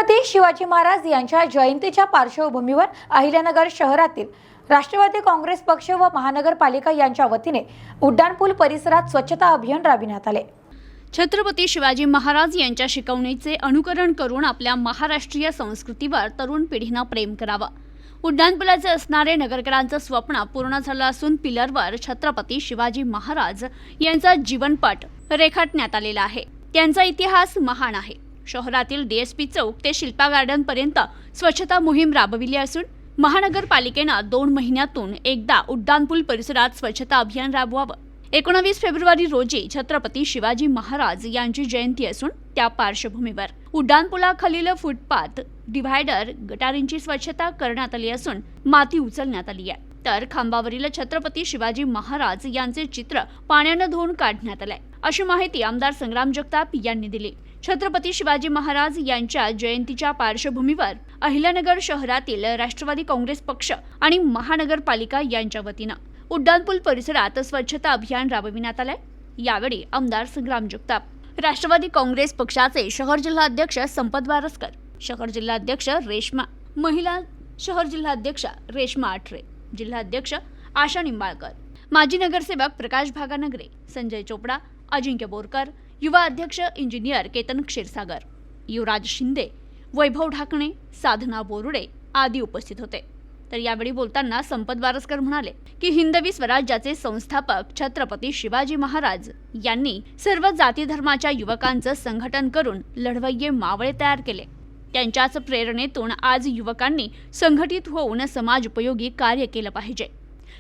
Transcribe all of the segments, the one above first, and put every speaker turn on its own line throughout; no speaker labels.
छत्रपती शिवाजी महाराज यांच्या जयंतीच्या पार्श्वभूमीवर अहिल्यानगर शहरातील राष्ट्रवादी काँग्रेस पक्ष व महानगरपालिका यांच्या वतीने उड्डाणपूल परिसरात स्वच्छता अभियान राबविण्यात आले।
छत्रपती शिवाजी महाराज यांच्या शिकवणीचे अनुकरण करून आपल्या महाराष्ट्रीय संस्कृतीवर तरुण पिढीने प्रेम करावा। उड्डाणपुलाचे असणारे नगरकरांचं स्वप्न पूर्ण झालं असून पिलरवर छत्रपती शिवाजी महाराज यांचा जीवनपट रेखाटण्यात आलेला आहे। त्यांचा इतिहास महान आहे। शहरातील डीएसपी चौक ते शिल्पा गार्डन पर्यंत स्वच्छता मोहीम राबविली असून महानगरपालिकेनं 2 महिन्यातून एकदा उड्डाणपूल परिसरात स्वच्छता अभियान राबवावं। 19 फेब्रुवारी रोजी छत्रपती शिवाजी महाराज यांची जयंती असून त्या पार्श्वभूमीवर उड्डाणपुलाखालील फुटपाथ, डिव्हायडर, गटारींची स्वच्छता करण्यात आली असून माती उचलण्यात आली आहे। तर खांबावरील छत्रपती शिवाजी महाराज यांचे चित्र पाण्याने धुवून काढण्यात आले, अशी माहिती आमदार संग्राम जगताप यांनी दिली। छत्रपती शिवाजी महाराज यांच्या जयंतीच्या पार्श्वभूमीवर अहिल्यानगर शहरातील राष्ट्रवादी काँग्रेस पक्ष आणि महानगरपालिका यांच्या वतीने उड्डाणपूल परिसरात स्वच्छता अभियान राबविण्यात आले। यावेळी आमदार संग्राम जगताप, राष्ट्रवादी काँग्रेस पक्षाचे शहर जिल्हाध्यक्ष संपत वारस्कर, शहर जिल्हाध्यक्ष रेश्मा, महिला शहर जिल्हाध्यक्ष रेश्मा आठरे, जिल्हाध्यक्ष आशा निंबाळकर, माजी नगरसेवक प्रकाश भागानगरे, संजय चोपडा, अजिंक्य बोरकर, युवा अध्यक्ष इंजिनियर केतन क्षीरसागर, युवराज शिंदे, वैभव ढाकणे, साधना बोरुडे आदी उपस्थित होते। तर यावेळी बोलताना संपत वारस्कर म्हणाले की हिंदवी स्वराज्याचे संस्थापक छत्रपती शिवाजी महाराज यांनी सर्व जाती धर्माच्या युवकांचं संघटन करून लढवय्ये मावळे तयार केले। त्यांच्याच प्रेरणेतून आज युवकांनी संघटित होऊन समाज उपयोगी कार्य केलं पाहिजे।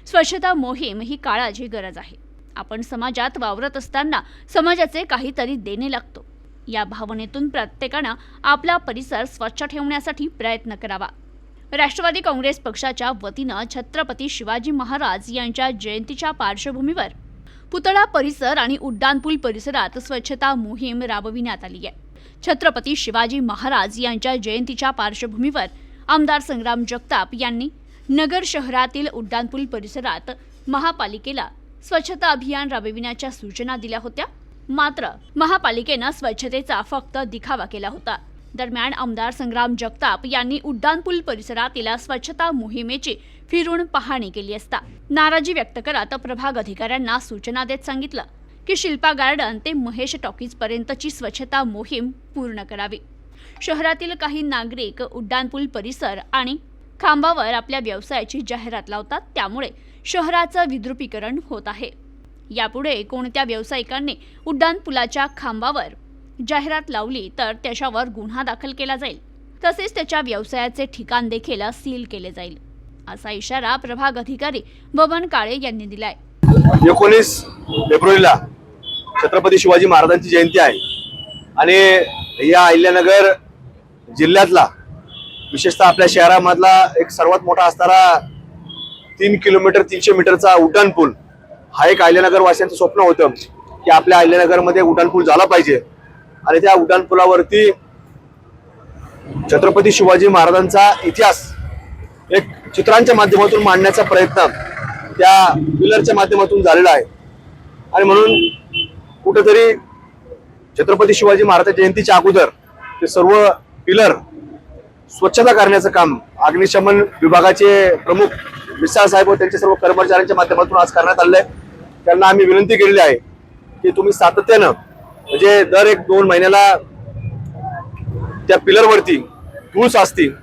स्वच्छता मोहीम ही काळाची गरज आहे। आपण समाजात वावरत असताना समाजाचे काहीतरी देणे लागतो। या भावनेतून प्रत्येकाने आपला परिसर स्वच्छ ठेवण्यासाठी प्रयत्न करावा। राष्ट्रवादी काँग्रेस पक्षाच्या वतीने छत्रपती शिवाजी महाराज यांच्या जयंतीच्या पार्श्वभूमीवर पुतळा परिसर आणि उड्डाणपूल परिसरात स्वच्छता मोहीम राबविण्यात आली आहे। छत्रपती शिवाजी महाराज यांच्या जयंतीच्या पार्श्वभूमीवर आमदार संग्राम जगताप यांनी नगर शहरातील उड्डाणपूल परिसरात महापालिकेला स्वच्छता अभियान राबविण्याच्या सूचना दिल्या होत्या, मात्र महापालिकेने स्वच्छतेचा फक्त दिखावा केला होता। दरम्यान आमदार संग्राम जगताप यांनी उड्डाणपूल परिसरातील स्वच्छता मोहिमेची फिरून पाहणी केली असता नाराजी व्यक्त करत प्रभाग अधिकाऱ्यांना सूचना देत सांगितलं की शिल्पा गार्डन ते महेश टॉकीज पर्यंतची स्वच्छता मोहीम पूर्ण करावी। शहरातील काही नागरिक उड्डाणपूल परिसर आणि खांबावर आपल्या व्यवसायाची जाहिरात लावतात, त्यामुळे शहराचं विद्रुपीकरण होत आहे। यापुढे कोणत्या व्यावसायिकांनी उड्डाणपुलाच्या खांबावर जाहिरात लावली तर त्याच्यावर गुन्हा दाखल केला जाईल, तसेच त्याच्या व्यवसायाचे ठिकाण देखील सील केले जाईल, असा इशारा प्रभाग अधिकारी बबन काळे यांनी दिलाय।
19 फेब्रुवारीला छत्रपती शिवाजी महाराजांची जयंती आहे आणि या अहिल्यानगर जिल्ह्यातला विशेषतः आपल्या शहरामधला एक सर्वात मोठा असणारा 3 किलोमीटर 300 मीटरचा उड्डाणपूल हा एक अहिल्यानगर वासियांचं स्वप्न होतं की आपल्या अहिल्यानगरमध्ये उड्डाणपूल झाला पाहिजे आणि त्या उड्डाणपुलावरती छत्रपती शिवाजी महाराजांचा इतिहास एक चित्रांच्या माध्यमातून मांडण्याचा प्रयत्न त्या पिलरच्या माध्यमातून झालेला आहे। आणि म्हणून कुठेतरी छत्रपती शिवाजी महाराजांच्या जयंतीच्या अगोदर ते सर्व पिलर स्वच्छता करण्याचं काम अग्निशमन विभागाचे प्रमुख मिसाळ साहेब व त्यांच्या सर्व कर्मचाऱ्यांच्या माध्यमातून आज करण्यात आलेलं आहे। त्यांना आम्ही विनंती केलेली आहे की तुम्ही सातत्यानं म्हणजे दर 1-2 महिन्याला त्या पिलरवरती टूल्स असतील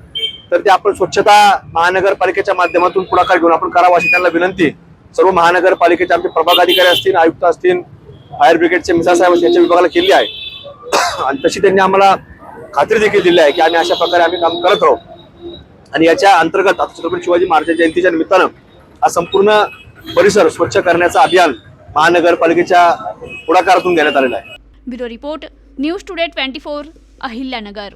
तर ते आपण स्वच्छता महानगरपालिकेच्या माध्यमातून पुढाकार घेऊन आपण करावं अशी त्यांना विनंती सर्व महानगरपालिकेचे आमचे प्रभाग अधिकारी असतील, आयुक्त असतील, फायर ब्रिगेडचे मिसाळ साहेब यांच्या विभागाला केली आहे आणि तशी त्यांनी आम्हाला खात्री देखील दिली आहे की आम्ही अशा प्रकारे आम्ही काम करत राहू। आणि याच्या अंतर्गत आता छत्रपती शिवाजी महाराजांच्या जयंतीच्या निमित्तानं हा संपूर्ण परिसर स्वच्छ करण्याचं अभियान महानगरपालिकेच्या पुढाकारातून घेण्यात आलेलं आहे।
Bureau report, news today 24, Ahilyanagar.